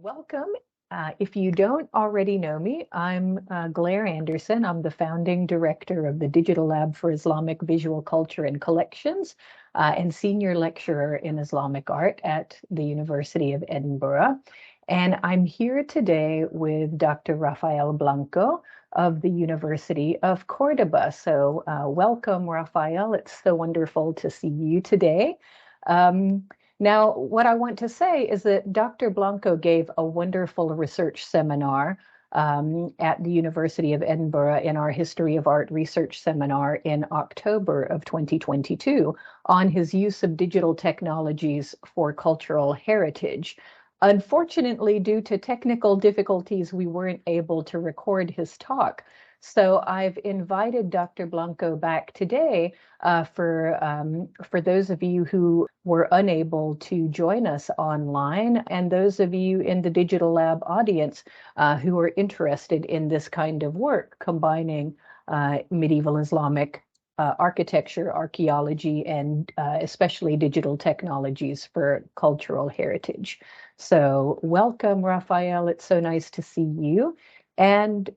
Welcome. If you don't already know me, I'm Glaire Anderson. I'm the founding director of the Digital Lab for Islamic Visual Culture and Collections and senior lecturer in Islamic art at the University of Edinburgh. And I'm here today with Dr. Rafael Blanco of the University of Córdoba. So welcome, Rafael. It's so wonderful to see you today. Now, what I want to say is that Dr. Blanco gave a wonderful research seminar at the University of Edinburgh in our History of Art Research Seminar in October of 2022 on his use of digital technologies for cultural heritage. Unfortunately, due to technical difficulties, we weren't able to record his talk. So I've invited Dr. Blanco back today for those of you who were unable to join us online, and those of you in the Digital Lab audience who are interested in this kind of work, combining medieval Islamic architecture, archaeology, and especially digital technologies for cultural heritage. So welcome, Rafael. It's so nice to see you. And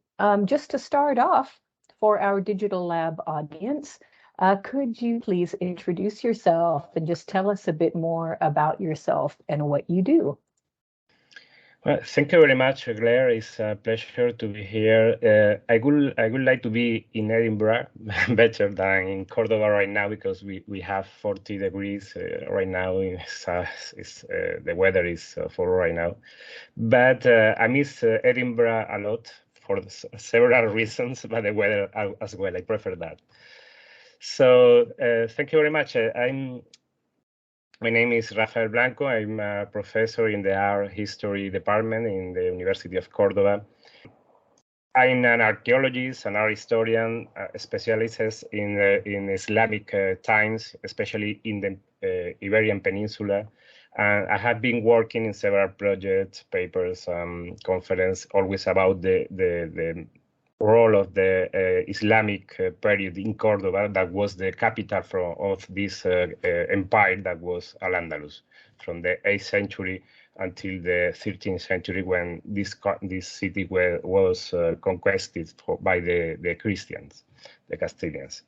just to start off, for our Digital Lab audience, could you please introduce yourself and just tell us a bit more about yourself and what you do? Well, thank you very much, Glaire. It's a pleasure to be here. I would like to be in Edinburgh better than in Córdoba right now because we have 40 degrees right now. The weather is full right now, but I miss Edinburgh a lot for several reasons, but the weather as well. I prefer that. So thank you very much. My name is Rafael Blanco. I'm a professor in the art history department in the University of Córdoba. I'm an archaeologist, an art historian, specializes in Islamic times, especially in the Iberian Peninsula. And I have been working in several projects, papers, conference, always about the role of the Islamic period in Córdoba, that was the capital of this empire that was Al-Andalus, from the 8th century until the 13th century, when this city was conquered by the Christians, the Castilians.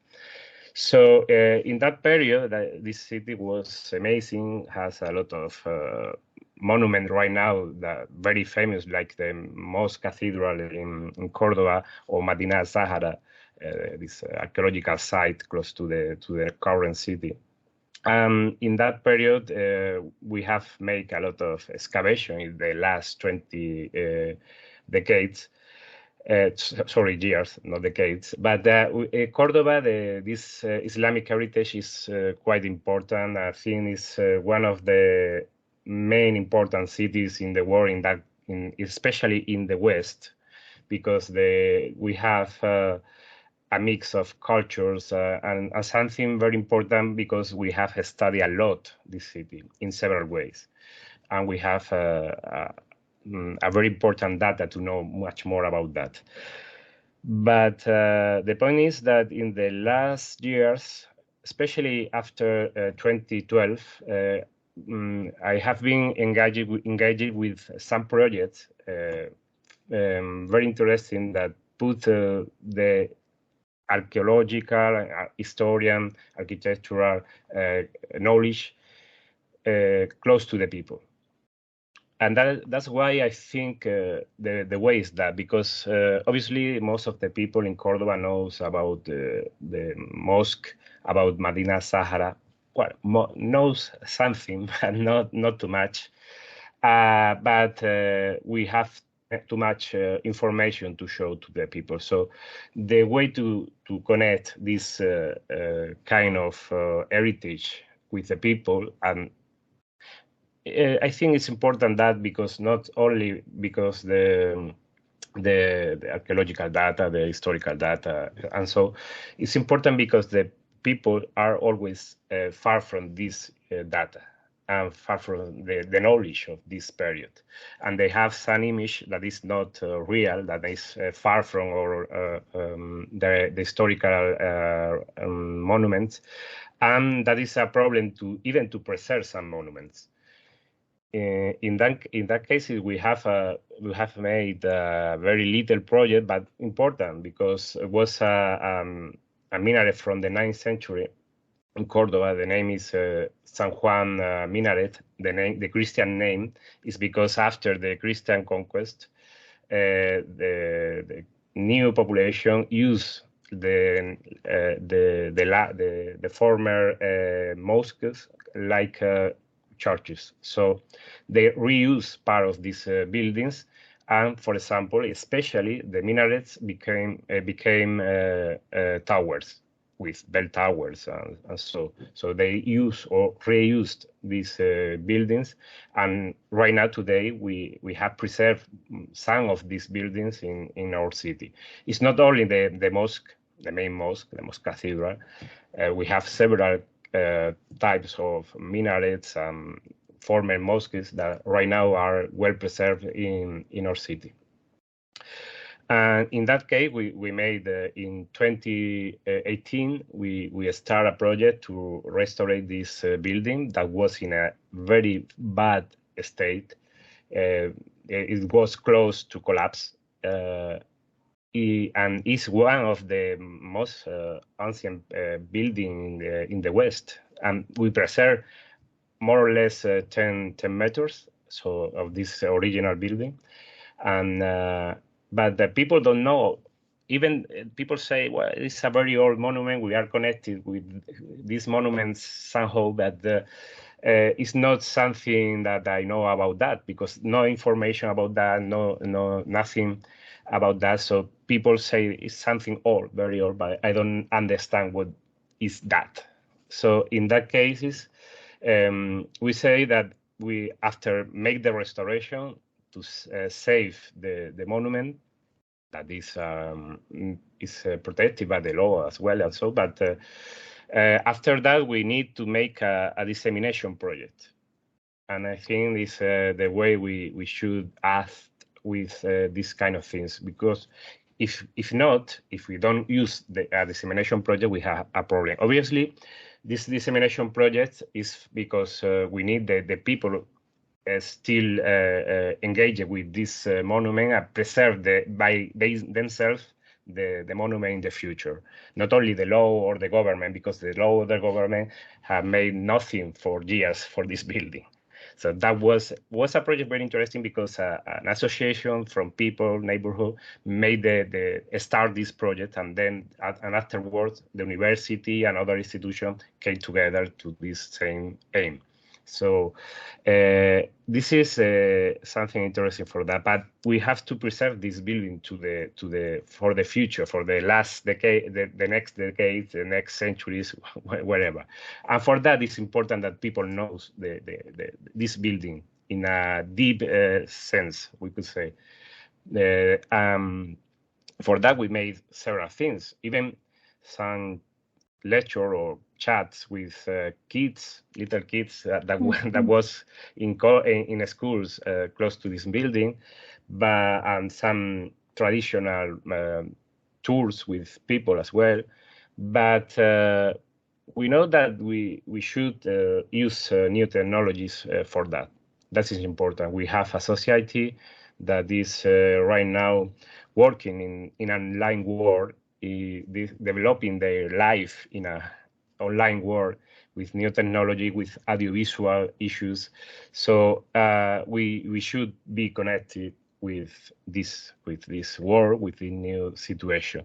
So in that period, this city was amazing, has a lot of monument right now that very famous, like the Mosque Cathedral in Córdoba, or Medina Sahara, this archaeological site close to the current city. In that period, we have made a lot of excavation in the last 20 decades. Years, not decades. But Córdoba, this Islamic heritage is quite important. I think it's one of the main important cities in the world, especially in the West, because we have a mix of cultures and something very important, because we have studied a lot this city in several ways, and we have a very important data to know much more about that. But the point is that in the last years, especially after 2012, I have been engaged with some projects very interesting that put the archaeological, historian, architectural knowledge close to the people. And that's why I think the way is that, because obviously most of the people in Córdoba knows about the mosque, about Medina Sahara. Well, knows something, but not too much. But we have too much information to show to the people. So the way to connect this kind of heritage with the people, and I think it's important that, because not only because the archaeological data, the historical data, and so it's important because the people are always far from this data and far from the knowledge of this period, and they have some image that is not real, that is far from the historical monuments, and that is a problem to preserve some monuments. in that case, we have made a very little project, but important, because it was a minaret from the 9th century in Córdoba. The name is San Juan minaret. The Christian name is because after the Christian conquest, the new population used the former mosques like churches. So they reuse part of these buildings, and, for example, especially the minarets became towers, with bell towers, and so they use or reused these buildings. And right now, today, we have preserved some of these buildings in our city. It's not only the mosque, the main mosque, the mosque cathedral. We have several types of minarets and former mosques that right now are well preserved in our city. And in that case, we made in 2018, we started a project to restore this building that was in a very bad state. It was close to collapse. And is one of the most ancient building in the West. And we preserve more or less 10 meters of this original building. And but the people don't know. Even people say, well, it's a very old monument. We are connected with these monuments somehow, but it's not something that I know about that, because no information about that, nothing about that. So people say it's something old, very old, but I don't understand what is that. So in that cases, we say that we, after make the restoration to save the monument, that is protected by the law as well, and so. But after that, we need to make a dissemination project, and I think this the way we should act with these kind of things, because if we don't use the dissemination project, we have a problem. Obviously, this dissemination project is because we need the people still engaged with this monument and preserve by themselves the monument in the future. Not only the law or the government, because the law or the government have made nothing for years for this building. So that was a project very interesting, because an association from people, neighborhood, made start this project, and then and afterwards the university and other institutions came together to this same aim. So this is something interesting for that. But we have to preserve this building for the future, for the last decade, the next decade, the next centuries, whatever. And for that, it's important that people know this building in a deep sense, we could say. For that, we made several things, even some lecture or chats with little kids that was in schools close to this building, and some traditional tours with people as well. But we know that we should use new technologies for that. That is important. We have a society that is right now working in an online world, developing their life in an online world with new technology, with audiovisual issues. So we should be connected with this world, with the new situation.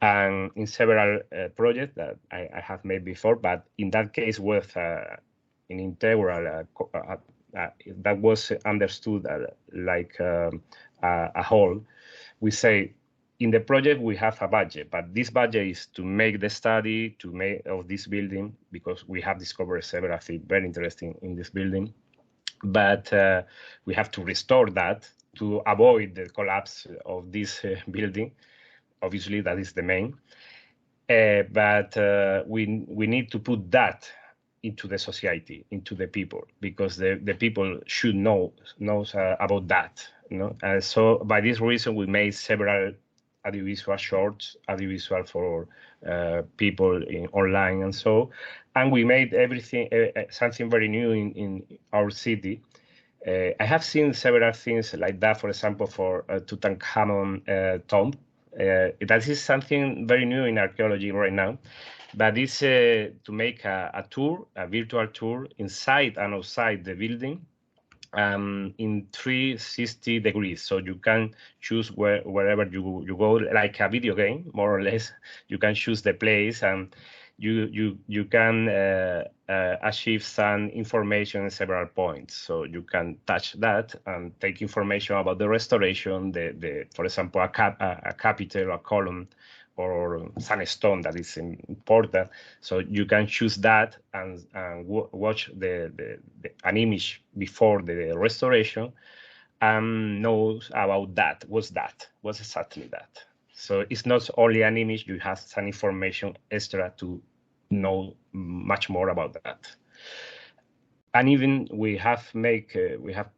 And in several projects that I have made before, but in that case was an integral that was understood like a whole. We say, in the project, we have a budget, but this budget is to make the study of this building, because we have discovered several things very interesting in this building. But we have to restore that to avoid the collapse of this building. Obviously, that is the main. But we need to put that into the society, into the people, because the people should know about that. So by this reason, we made several audiovisual shorts, audiovisual for people online and we made everything something very new in our city, I have seen several things like that, for example, for Tutankhamun tomb. That is something very new in archaeology right now, but it's to make a tour, a virtual tour inside and outside the building in 360 degrees. So you can choose wherever you go, like a video game, more or less. You can choose the place and you can achieve some information in several points. So you can touch that and take information about the restoration, for example, a capital, a column, or sandstone that is important. So you can choose that and watch an image before the restoration and knows about that. What's exactly that? So it's not only an image, you have some information extra to know much more about that. And even we have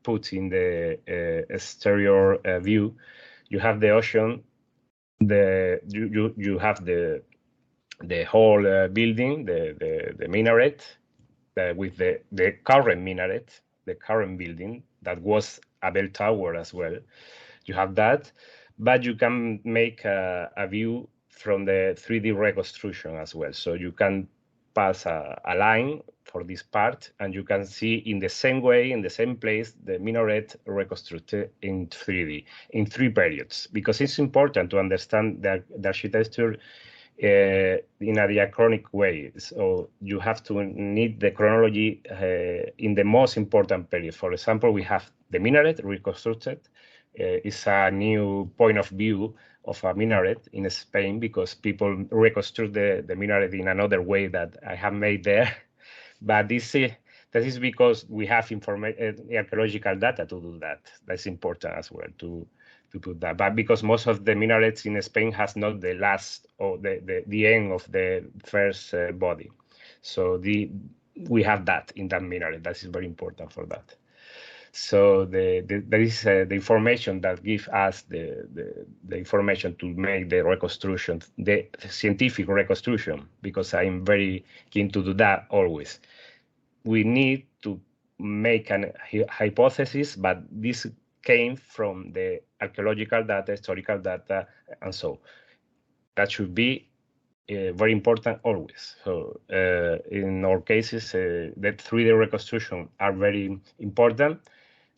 put in the exterior view, you have the ocean, you have the whole building, the minaret, with the current minaret, the current building that was a bell tower as well. You have that, but you can make a view from the 3D reconstruction as well. So you can pass a line for this part, and you can see in the same way, in the same place, the minaret reconstructed in 3D, in 3 periods, because it's important to understand the architecture in a diachronic way. So you have to need the chronology in the most important period. For example, we have the minaret reconstructed. It's a new point of view of a minaret in Spain because people reconstruct the minaret in another way that I have made there. But this is because we have archaeological data to do that. That's important as well to put that. But because most of the minarets in Spain has not the last or the end of the first body. So we have that in that minaret. That is very important for that. So there is the information that gives us the information to make the reconstruction, the scientific reconstruction, because I'm very keen to do that always. We need to make a hypothesis, but this came from the archaeological data, historical data, and so that should be very important always. So in our cases, the 3D reconstruction are very important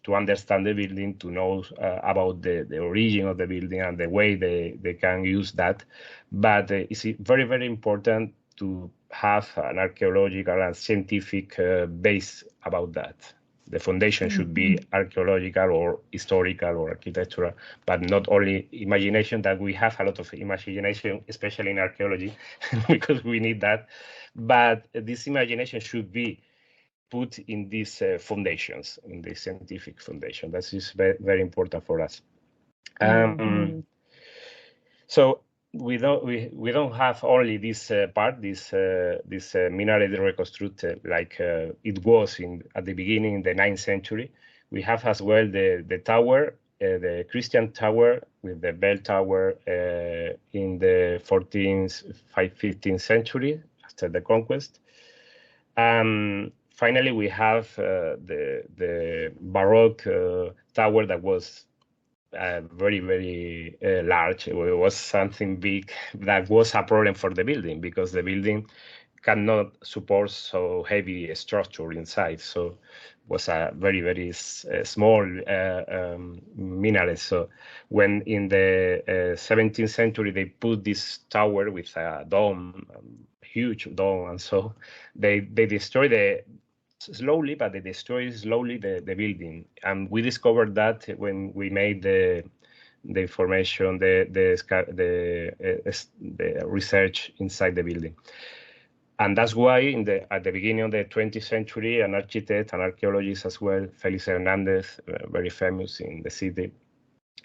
to understand the building, to know about the origin of the building and the way they can use that. But it's very, very important to have an archaeological and scientific base about that. The foundation should be archaeological or historical or architectural, but not only imagination, that we have a lot of imagination, especially in archaeology, because we need that. But this imagination should be put in these foundations, in the scientific foundation. That is very, very important for us. So we don't have only this part, this minaret reconstructed like it was at the beginning in the 9th century. We have as well the tower, the Christian tower with the bell tower in the 15th century after the conquest. Finally, we have the Baroque tower that was very, very large. It was something big that was a problem for the building because the building cannot support so heavy structure inside. So it was a very, very small minaret. So when in the 17th century they put this tower with a dome, huge dome, and so they destroyed slowly, but they destroyed slowly the building. And we discovered that when we made the information, the research inside the building. And that's why at the beginning of the 20th century, an architect, an archaeologist as well, Felix Hernandez, very famous in the city,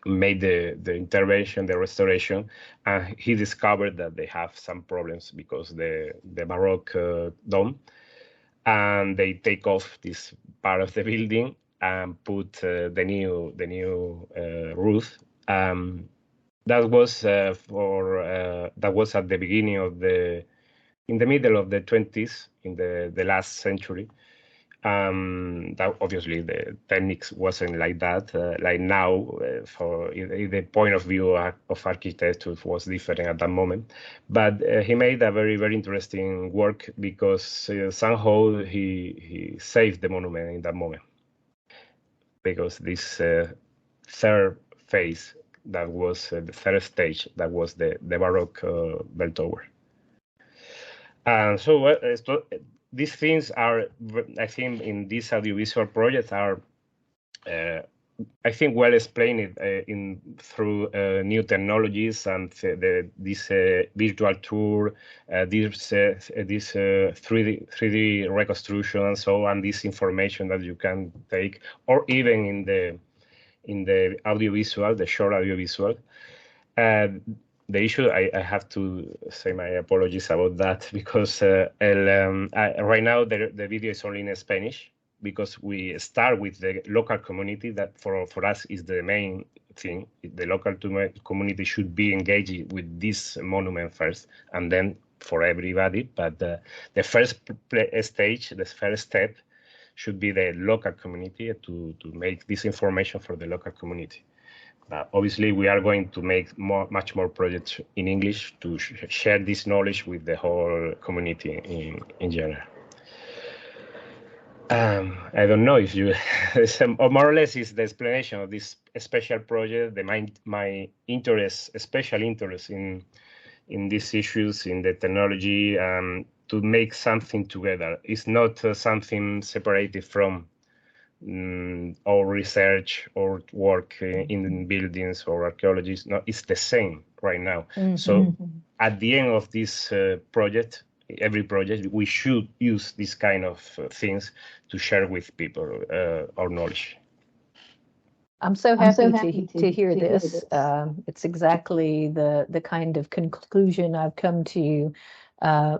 made the intervention, the restoration, and he discovered that they have some problems because the Baroque dome, and they take off this part of the building and put the new roof. That was at the beginning of in the middle of the 20s, in the last century. That obviously the techniques wasn't like that. Like now, for the point of view of architecture was different at that moment. But he made a very, very interesting work because somehow he saved the monument in that moment. Because this third phase, that was the third stage, that was the Baroque bell tower. And so these things are, I think, in this audiovisual project are, I think, well explained through new technologies and this virtual tour, this 3D reconstruction, and so on, this information that you can take, or even in the audiovisual, the short audiovisual. The issue, I have to say my apologies about that, because right now the video is only in Spanish, because we start with the local community. That for us is the main thing. The local community should be engaged with this monument first, and then for everybody. But the first stage, the first step, should be the local community to make this information for the local community. Obviously, we are going to make much more projects in English to share this knowledge with the whole community in general. I don't know if you, or more or less, is the explanation of this special project. My interest, special interest in these issues, in the technology, to make something together. It's not something separated from or research or work in buildings or archaeology. No, it's the same right now. Mm-hmm. So at the end of this project, every project, we should use this kind of things to share with people our knowledge. I'm so happy to hear this. It's exactly the kind of conclusion I've come to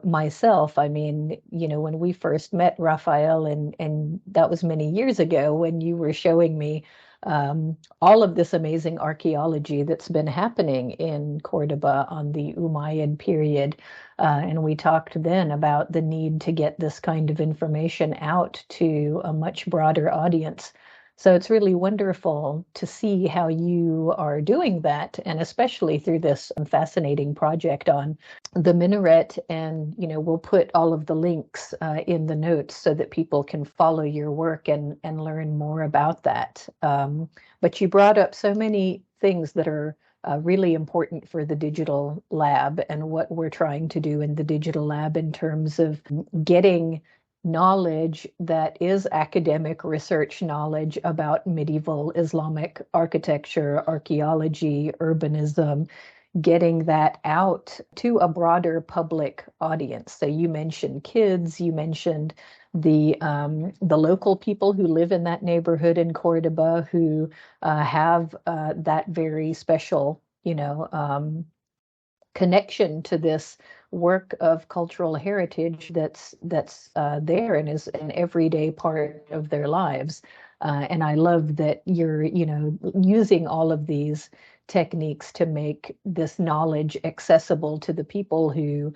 myself. I mean, when we first met, Rafael, and that was many years ago, when you were showing me all of this amazing archaeology that's been happening in Córdoba on the Umayyad period. And we talked then about the need to get this kind of information out to a much broader audience. So it's really wonderful to see how you are doing that, and especially through this fascinating project on the minaret. And, we'll put all of the links in the notes so that people can follow your work and learn more about that. But you brought up so many things that are really important for the digital lab and what we're trying to do in the digital lab in terms of getting knowledge that is academic research knowledge about medieval Islamic architecture, archaeology, urbanism, getting that out to a broader public audience. So you mentioned kids, you mentioned the local people who live in that neighborhood in Córdoba who have that very special, connection to this work of cultural heritage that's there and is an everyday part of their lives. And I love that you're, using all of these techniques to make this knowledge accessible to the people who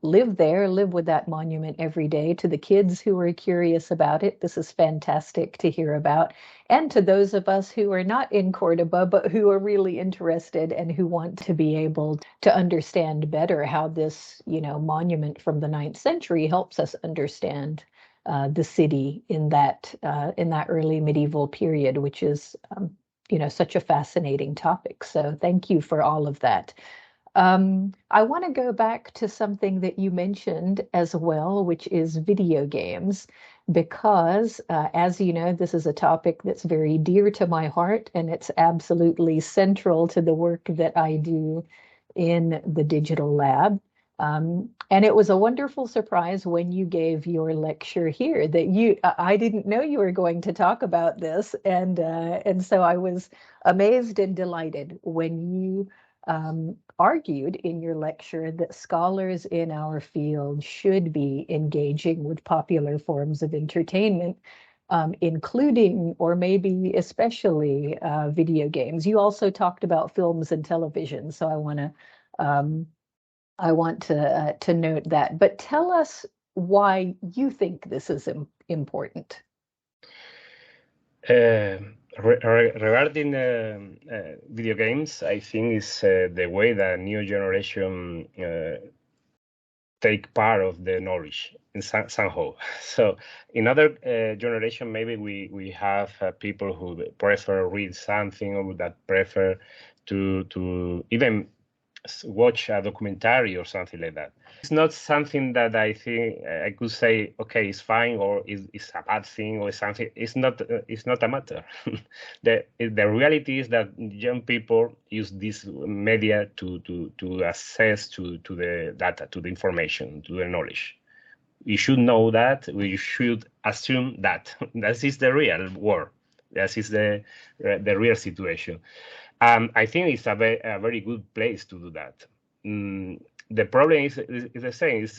live there, live with that monument every day, to the kids who are curious about it. This is fantastic to hear about. And to those of us who are not in Córdoba, but who are really interested and who want to be able to understand better how this, monument from the 9th century helps us understand the city in that early medieval period, which is such a fascinating topic. So thank you for all of that. I want to go back to something that you mentioned as well, which is video games, because as you know, this is a topic that's very dear to my heart, and it's absolutely central to the work that I do in the digital lab. And it was a wonderful surprise when you gave your lecture here that I didn't know you were going to talk about this. And so I was amazed and delighted when you argued in your lecture that scholars in our field should be engaging with popular forms of entertainment, including, or maybe especially, video games. You also talked about films and television, so I want to note that. But tell us why you think this is important? Regarding video games, I think is the way that new generation take part of the knowledge in somehow. So in other generation, maybe we have people who prefer read something, or that prefer to even watch a documentary or something like that. It's not something that I think I could say, okay, it's fine, or it's a bad thing, or something. It's not a matter. The reality is that young people use this media to access to the data, to the information, to the knowledge. We should know that. We should assume that that is the real world. That is the real situation. I think it's a very good place to do that. The problem is the same. Is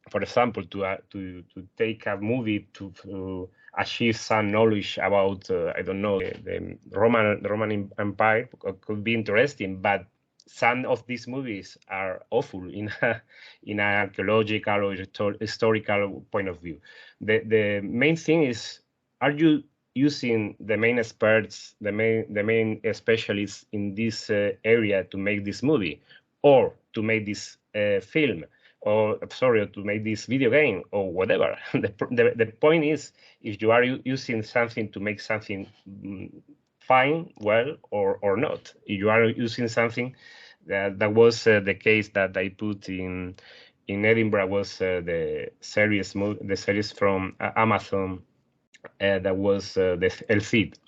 for example, to take a movie to achieve some knowledge about I don't know, the Roman Empire could be interesting, but some of these movies are awful in an archaeological or historical point of view. The main thing is, are you using the main experts, the main specialists in this area to make this movie, or to make this film, or to make this video game, or whatever? The point is, if you are using something to make something fine, well, or not. If you are using something that was the case that I put in Edinburgh, was the series from Amazon, that was the El Cid,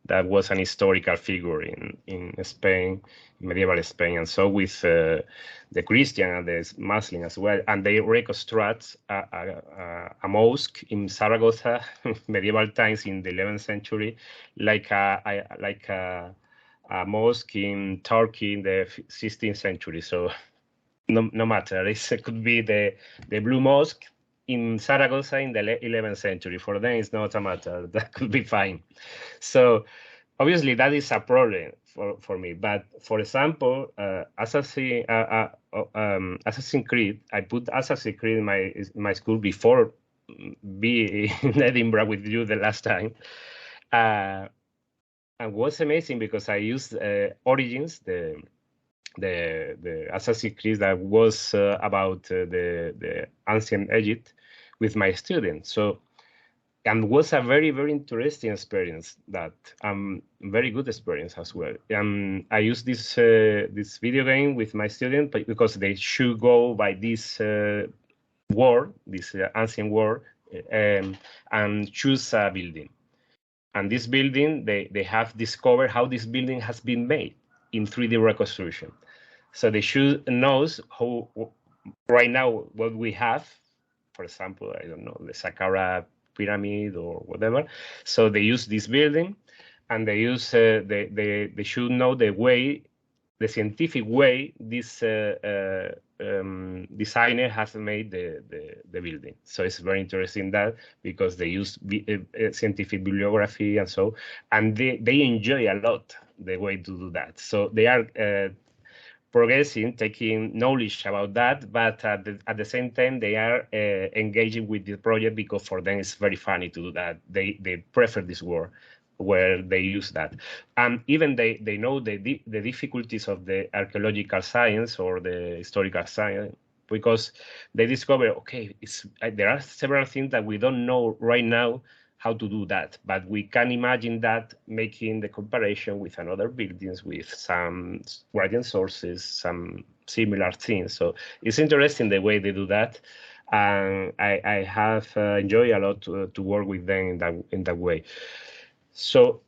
that was an historical figure in Spain, medieval Spain, and so with the Christian and the Muslim as well, and they reconstruct a mosque in Zaragoza, medieval times in the 11th century, like a mosque in Turkey in the 16th century. So no matter, it could be the Blue Mosque in Zaragoza in the 11th century. For them, it's not a matter. That could be fine. So obviously, that is a problem for me. But for example, Assassin's Creed, I put Assassin's Creed in my school before be in Edinburgh with you the last time. And was amazing because I used Origins, the Assassin's Creed that was about the ancient Egypt, with my students. So, and was a very, very interesting experience, that very good experience as well. I used this video game with my students because they should go by this world, this ancient world, and choose a building. And this building, they have discovered how this building has been made in 3D reconstruction. So they should know how, right now, what we have, for example, I don't know, the Saqqara pyramid or whatever. So they use this building, and they use they should know the scientific way this designer has made the building. So it's very interesting that, because they use scientific bibliography and they enjoy a lot the way to do that. So they are progressing, taking knowledge about that, but at the same time, they are engaging with the project because for them it's very funny to do that. They prefer this world where they use that. And even they know the difficulties of the archaeological science or the historical science, because they discover, okay, there are several things that we don't know right now how to do that, but we can imagine that, making the comparison with another buildings, with some writing sources, some similar things. So it's interesting the way they do that, and I have enjoyed a lot to work with them in that way. So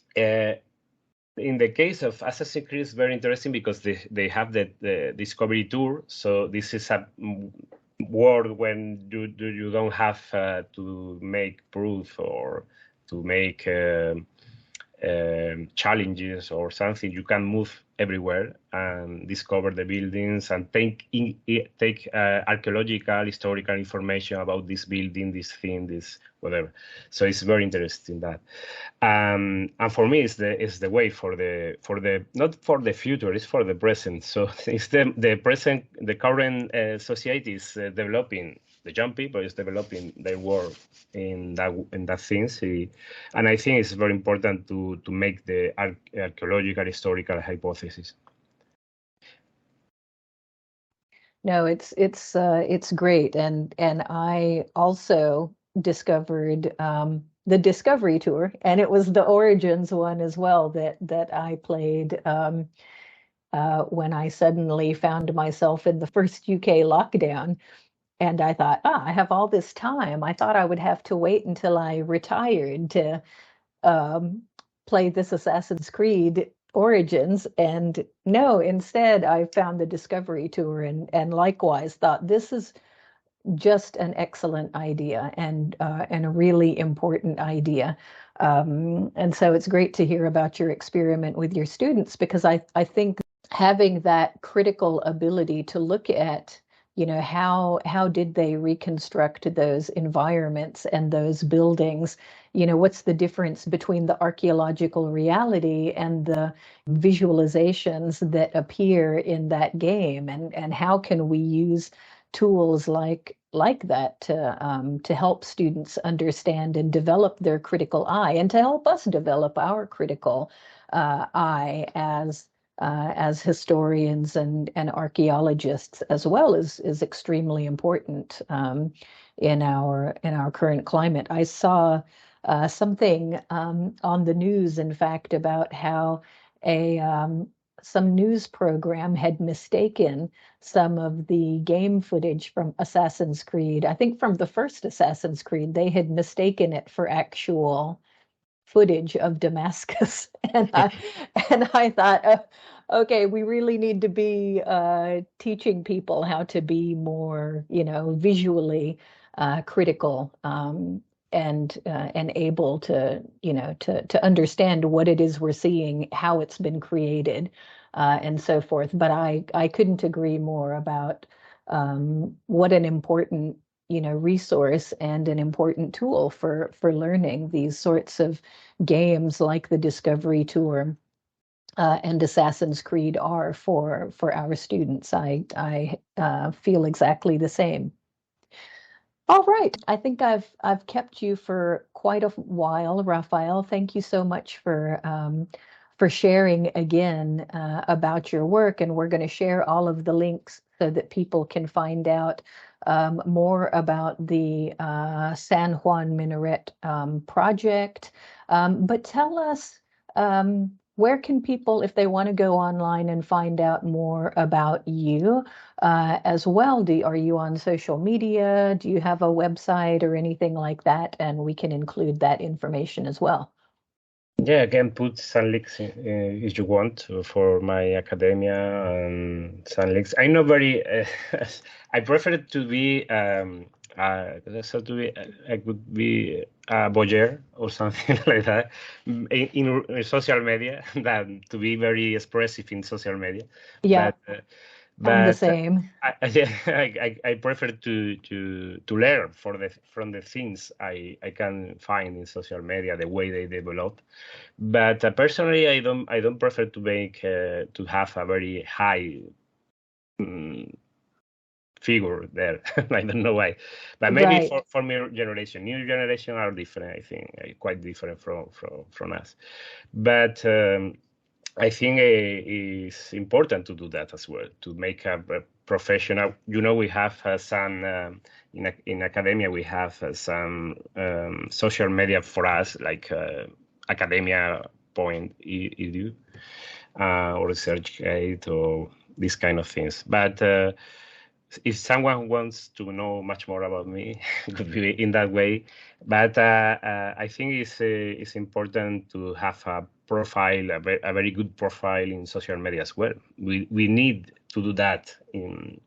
in the case of Assassin's Creed, it's very interesting because they have the Discovery Tour. So this is a world when you don't have to make proof or to make challenges or something. You can move everywhere, and discover the buildings and take archaeological, historical information about this building, this thing, this whatever. So it's very interesting that. And for me, it's the way for the not for the future, it's for the present. So it's the present, the current society is developing. The young people is developing their work in that things, and I think it's very important to make the archaeological historical hypothesis. No, it's great, and I also discovered the Discovery Tour, and it was the Origins one as well that I played when I suddenly found myself in the first UK lockdown. And I thought, I have all this time. I thought I would have to wait until I retired to um, play this Assassin's Creed Origins. And no, instead, I found the Discovery Tour and likewise thought this is just an excellent idea and a really important idea. And so it's great to hear about your experiment with your students, because I think having that critical ability to look at, how did they reconstruct those environments and those buildings? What's the difference between the archaeological reality and the visualizations that appear in that game? And how can we use tools like that to help students understand and develop their critical eye, and to help us develop our critical eye as historians and archaeologists as well is extremely important in our current climate. I saw something on the news, in fact, about how some news program had mistaken some of the game footage from Assassin's Creed. I think from the first Assassin's Creed, they had mistaken it for actual footage of Damascus. And I thought, okay, we really need to be teaching people how to be more, visually critical, and able to, to understand what it is we're seeing, how it's been created, and so forth. But I couldn't agree more about what an important resource and an important tool for learning these sorts of games like the Discovery Tour and Assassin's Creed are for our students. I feel exactly the same. All right, I think I've kept you for quite a while, Rafael. Thank you so much for sharing again about your work, and we're going to share all of the links so that people can find out more about the San Juan Minaret project. But tell us, where can people, if they want to go online and find out more about you as well? Are you on social media? Do you have a website or anything like that? And we can include that information as well. Yeah, I can put some links if you want for my academia and some links. I'm not very. I prefer to be. I could be a voyeur or something like that in social media than to be very expressive in social media. Yeah. But I'm the same. I prefer to learn from the things I can find in social media, the way they develop. But personally, I don't prefer to make to have a very high figure there. I don't know why, but maybe Right. for my generation, new generation are different. I think quite different from us. But I think it's important to do that as well, to make a professional. We have some in academia. We have some social media for us, like Academia.edu or ResearchGate or these kind of things. But if someone wants to know much more about me, it could be in that way. But I think it's important to have a profile, a very good profile in social media as well. We need to do that in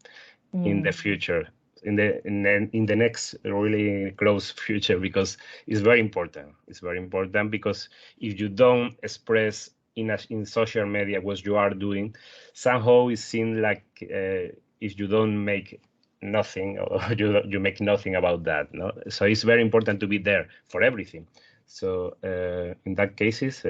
the future, in the next really close future, because it's very important. It's very important because if you don't express in social media what you are doing, somehow it seems like if you don't make nothing or you make nothing about that. No, so it's very important to be there for everything. So in that cases.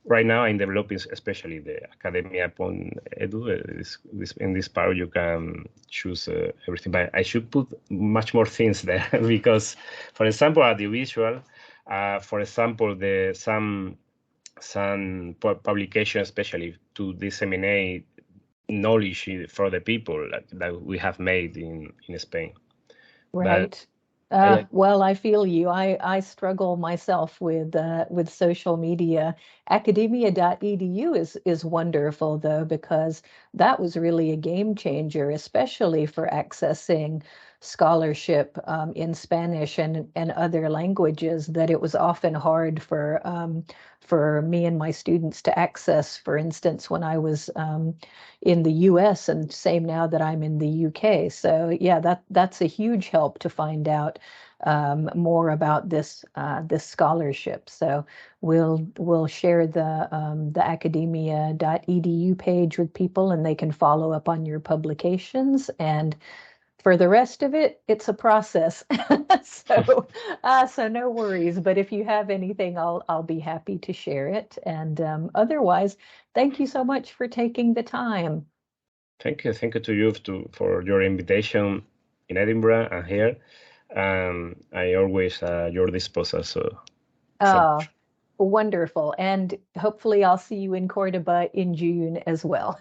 Right now, I'm developing especially the Academia.edu. In this part, you can choose everything. But I should put much more things there because, for example, audiovisual, for example, some publication, especially to disseminate knowledge for the people that we have made in Spain. Right. Well, I feel you. I struggle myself with social media. Academia.edu is wonderful though, because that was really a game changer, especially for accessing scholarship in Spanish and other languages that it was often hard for me and my students to access. For instance, when I was in the US, and same now that I'm in the UK. So yeah, that's a huge help to find out more about this scholarship. So we'll share the academia.edu page with people, and they can follow up on your publications. And for the rest of it, it's a process. So no worries. But if you have anything, I'll be happy to share it. And otherwise, thank you so much for taking the time. Thank you to you for your invitation in Edinburgh and here. I always your disposal. So Oh, wonderful. And hopefully I'll see you in Córdoba in June as well.